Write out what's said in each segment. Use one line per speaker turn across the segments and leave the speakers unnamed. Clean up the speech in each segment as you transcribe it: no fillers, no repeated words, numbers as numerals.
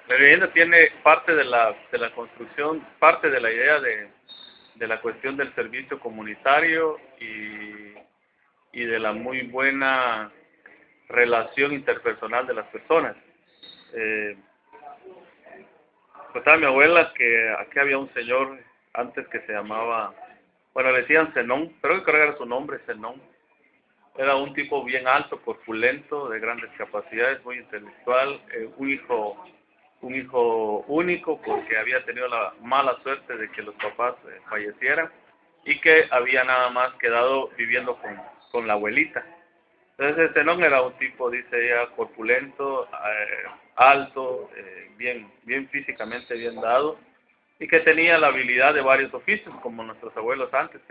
La leyenda tiene parte de la construcción, parte de la idea de la cuestión del servicio comunitario y de la muy buena relación interpersonal de las personas. Eh, Contaba mi abuela que aquí había un señor antes que se llamaba, bueno, le decían Zenón, pero creo que era su nombre, Zenón. Era un tipo bien alto, corpulento, de grandes capacidades, muy intelectual, un hijo único porque había tenido la mala suerte de que los papás fallecieran y que había nada más quedado viviendo con la abuelita. Entonces Zenón era un tipo, dice ella, corpulento, alto, bien físicamente bien dado, y que tenía la habilidad de varios oficios, como nuestros abuelos antes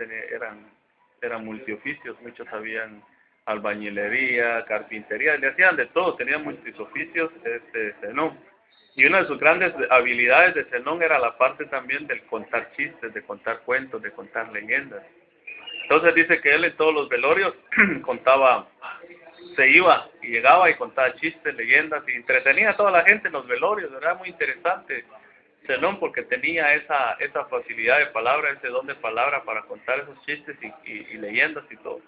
eran multioficios, muchos sabían albañilería, carpintería, le hacían de todo, tenían multioficios Zenón. Y una de sus grandes habilidades de Zenón era la parte también del contar chistes, de contar cuentos, de contar leyendas. Entonces dice que él en todos los velorios contaba, se iba y llegaba y contaba chistes, leyendas y entretenía a toda la gente en los velorios. Era muy interesante Zenón porque tenía esa facilidad de palabra, ese don de palabra para contar esos chistes y leyendas y todo.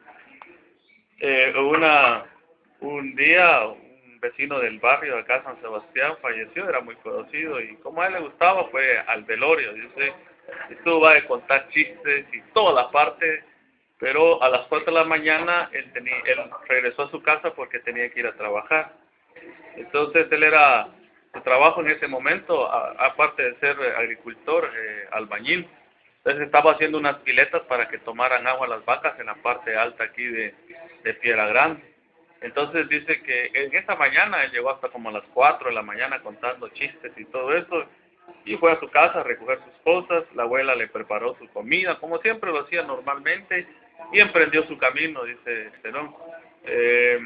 Un día un vecino del barrio de acá, San Sebastián, falleció, era muy conocido y como a él le gustaba fue al velorio, dice, estuvo a contar chistes y toda la parte, pero a las 4 de la mañana él regresó a su casa porque tenía que ir a trabajar. Entonces su trabajo en ese momento, aparte de ser agricultor, albañil, entonces estaba haciendo unas piletas para que tomaran agua las vacas en la parte alta aquí de Piedra Grande. Entonces dice que en esa mañana él llegó hasta como a las 4 de la mañana contando chistes y todo eso, y fue a su casa a recoger sus cosas, la abuela le preparó su comida, como siempre lo hacía normalmente, y emprendió su camino, dice Zenón. Eh,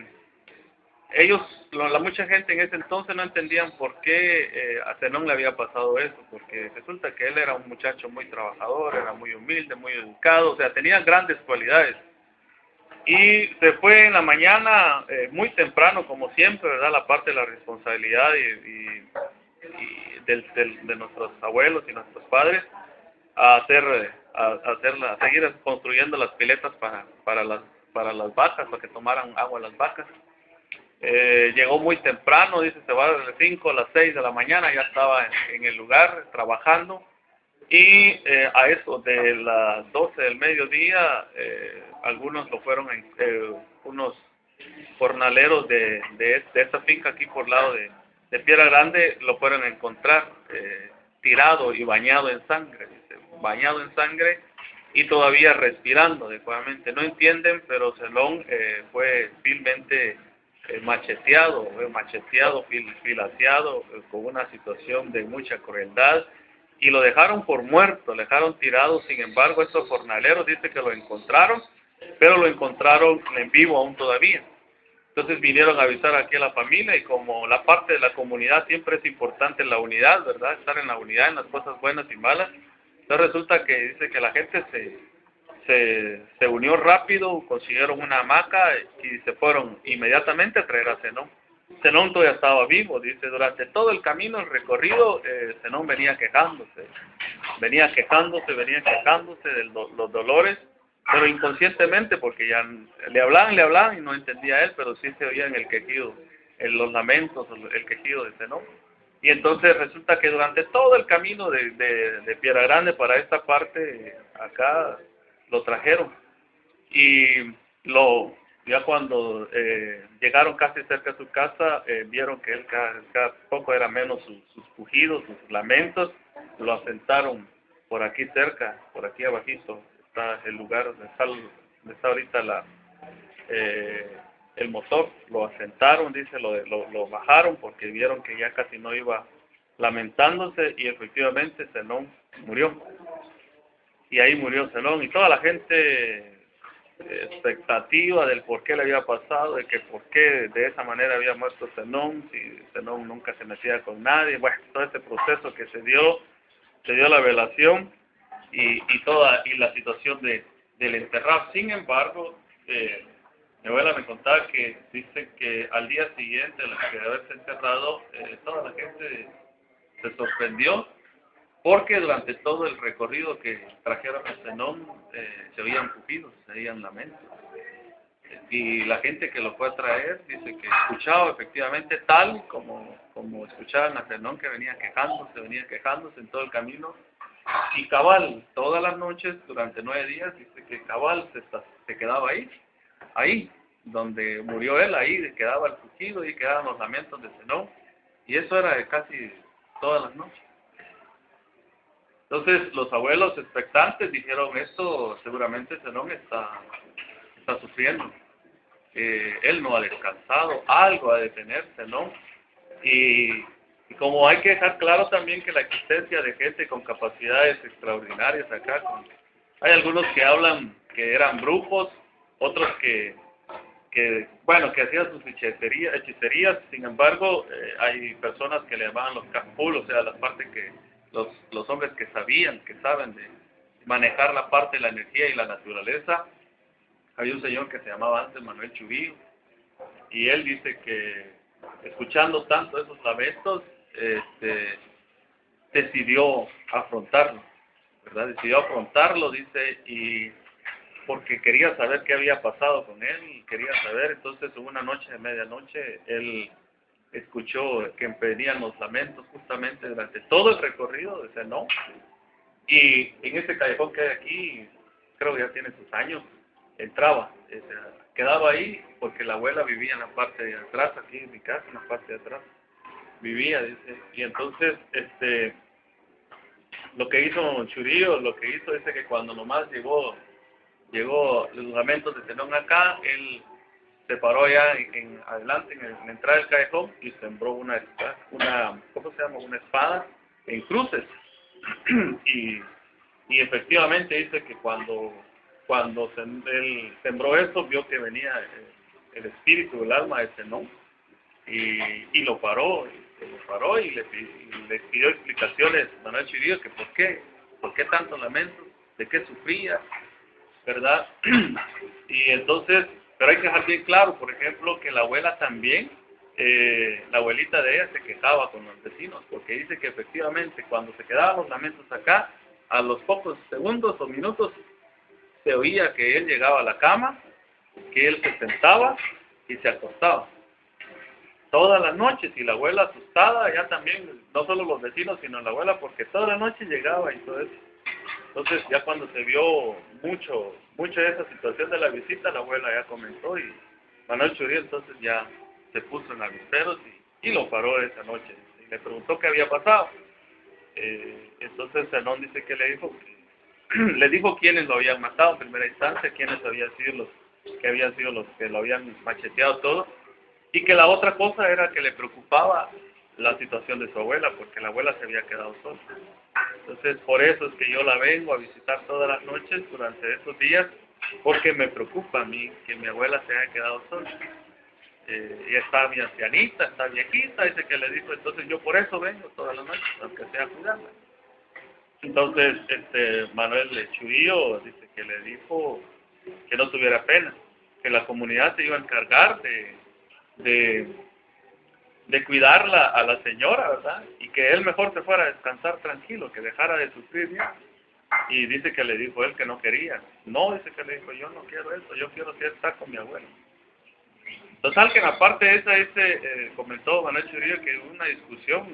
mucha gente en ese entonces no entendían por qué a Zenón le había pasado eso, porque resulta que él era un muchacho muy trabajador, era muy humilde, muy educado, o sea, tenía grandes cualidades. Y se fue en la mañana, muy temprano, como siempre, ¿verdad? La parte de la responsabilidad de nuestros abuelos y nuestros padres, a seguir construyendo las piletas para las vacas, para que tomaran agua las vacas. Llegó muy temprano, dice, se va a las 5, a las 6 de la mañana, ya estaba en el lugar trabajando. Y a eso de las 12 del mediodía, algunos lo fueron, unos jornaleros de esta finca aquí por el lado de Piedra Grande, lo fueron a encontrar tirado y bañado en sangre, dice, bañado en sangre y todavía respirando adecuadamente. No entienden, pero Zenón fue vilmente macheteado, filaseado, con una situación de mucha crueldad y lo dejaron por muerto, lo dejaron tirado. Sin embargo, estos jornaleros dicen que lo encontraron, pero lo encontraron en vivo aún todavía. Entonces vinieron a avisar aquí a la familia y como la parte de la comunidad siempre es importante la unidad, ¿verdad? Estar en la unidad en las cosas buenas y malas. Entonces resulta que dice que la gente se unió rápido, consiguieron una hamaca y se fueron inmediatamente a traer a Zenón. Zenón todavía estaba vivo, dice, durante todo el camino, el recorrido, Zenón venía quejándose de los dolores, pero inconscientemente, porque ya le hablaban y no entendía él, pero sí se oía en el quejido, en los lamentos, el quejido de Zenón. Y entonces resulta que durante todo el camino de Piedra Grande para esta parte, acá lo trajeron. Y ya cuando llegaron casi cerca de su casa, vieron que él cada poco era menos sus pujidos, sus lamentos, lo asentaron por aquí cerca, por aquí abajito, está el lugar donde está ahorita eh, el motor, lo asentaron, dice, lo bajaron porque vieron que ya casi no iba lamentándose y efectivamente Zenón murió. Y ahí murió Zenón y toda la gente expectativa del por qué le había pasado, de que por qué de esa manera había muerto Zenón, si Zenón nunca se metía con nadie, bueno, todo ese proceso que se dio la velación y la situación del enterrar. Sin embargo, mi abuela me contaba que dice que al día siguiente de haberse enterrado, toda la gente se sorprendió porque durante todo el recorrido que trajeron a Zenón se oían pujidos, se oían lamentos. Y la gente que lo fue a traer dice que escuchaba efectivamente tal como escuchaban a Zenón, que venía quejándose en todo el camino. Y cabal, todas las noches, durante 9 días, dice que cabal se quedaba ahí, donde murió él, ahí quedaba el pujido y quedaban los lamentos de Zenón. Y eso era de casi todas las noches. Entonces los abuelos expectantes dijeron, esto seguramente Zenón está sufriendo. Él no ha descansado, algo ha de tener Zenón. Y como hay que dejar claro también que la existencia de gente con capacidades extraordinarias acá, hay algunos que hablan que eran brujos, otros que hacían sus hechicerías, sin embargo, hay personas que le llamaban los Cajpul, o sea, la parte que los hombres que saben de manejar la parte de la energía y la naturaleza. Había un señor que se llamaba antes Manuel Churío, y él dice que escuchando tanto esos lamentos, decidió afrontarlo, ¿verdad? Decidió afrontarlo, dice, y porque quería saber qué había pasado con él, y quería saber. Entonces una noche de medianoche él escuchó que venían los lamentos justamente durante todo el recorrido de Zenón, y en ese callejón que hay aquí, creo que ya tiene sus años, entraba, quedaba ahí porque la abuela vivía en la parte de atrás, aquí en mi casa, en la parte de atrás, vivía, dice, y entonces, lo que hizo Churío, dice que cuando nomás llegó los lamentos de Zenón acá, él se paró allá adelante, en la entrada del callejón, y sembró ¿cómo se llama? Una espada en cruces. y efectivamente dice que cuando él sembró eso, vio que venía el espíritu, el alma de Zenón, y lo paró, y le pidió explicaciones a Manuel Churío, que por qué tantos lamentos, de qué sufría, ¿verdad? Y entonces, pero hay que dejar bien claro, por ejemplo, que la abuela también, la abuelita de ella se quejaba con los vecinos, porque dice que efectivamente cuando se quedaban los lamentos acá, a los pocos segundos o minutos se oía que él llegaba a la cama, que él se sentaba y se acostaba. Todas las noches, y la abuela asustada, ya también, no solo los vecinos, sino la abuela, porque toda la noche llegaba y todo eso. Entonces ya cuando se vio mucho de esa situación de la visita, la abuela ya comentó, y Manuel Churío entonces ya se puso en avisteros y lo paró esa noche. Y le preguntó qué había pasado. Entonces Zenón dice que le dijo quiénes lo habían matado en primera instancia, quiénes habían sido los que lo habían macheteado todo, y que la otra cosa era que le preocupaba la situación de su abuela, porque la abuela se había quedado sola. Entonces, por eso es que yo la vengo a visitar todas las noches durante estos días, porque me preocupa a mí que mi abuela se haya quedado sola. Y está mi ancianita, está viejita, dice que le dijo, entonces yo por eso vengo todas las noches, aunque sea a cuidarla. Entonces, Manuel Churío dice que le dijo que no tuviera pena, que la comunidad se iba a encargar de cuidarla a la señora, ¿verdad? Y que él mejor se fuera a descansar tranquilo, que dejara de sufrir ya. Y dice que le dijo él que no quería. No, dice que le dijo, yo no quiero eso, yo quiero estar con mi abuelo. Total que en la parte de esa, comentó Manuel Churío que hubo una discusión,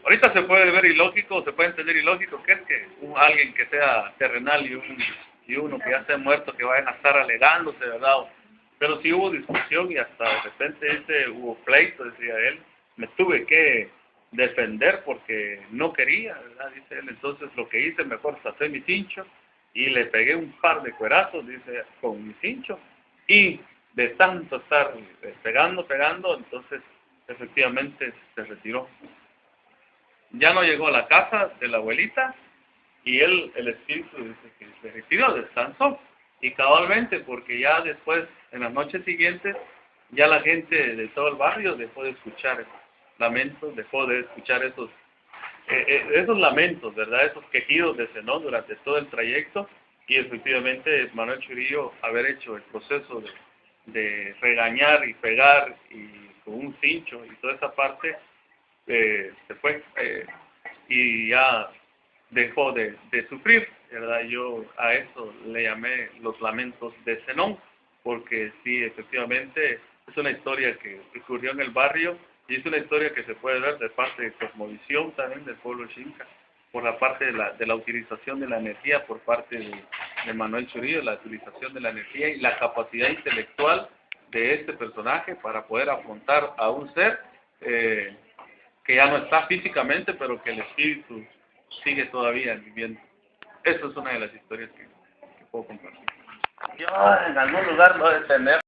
ahorita se puede ver ilógico, se puede entender ilógico, que es que alguien que sea terrenal y uno que ya esté muerto, que vayan a estar alegándose, ¿verdad? Pero sí hubo discusión, y hasta de repente hubo pleito, decía él. Me tuve que defender porque no quería, ¿verdad? Dice él. Entonces lo que hice, mejor saqué mi cincho y le pegué un par de cuerazos, dice, con mi cincho. Y de tanto estar pegando, entonces efectivamente se retiró. Ya no llegó a la casa de la abuelita, y el espíritu dice que se retiró, descansó. Y cabalmente, porque ya después, en las noches siguientes, ya la gente de todo el barrio dejó de escuchar lamentos, dejó de escuchar esos lamentos, ¿verdad? Esos quejidos de Zenón durante todo el trayecto. Y efectivamente Manuel Churío, haber hecho el proceso de regañar y pegar y con un cincho y toda esa parte, se fue y ya dejó de sufrir, ¿verdad? Yo a eso le llamé los lamentos de Zenón, porque sí, efectivamente, es una historia que ocurrió en el barrio y es una historia que se puede ver de parte de cosmovisión también del pueblo xinca, por la parte de la utilización de la energía por parte de Manuel Churillo, la utilización de la energía y la capacidad intelectual de este personaje para poder afrontar a un ser que ya no está físicamente, pero que el espíritu sigue todavía viviendo. Esa es una de las historias que puedo compartir. Yo en algún lugar lo he de tener.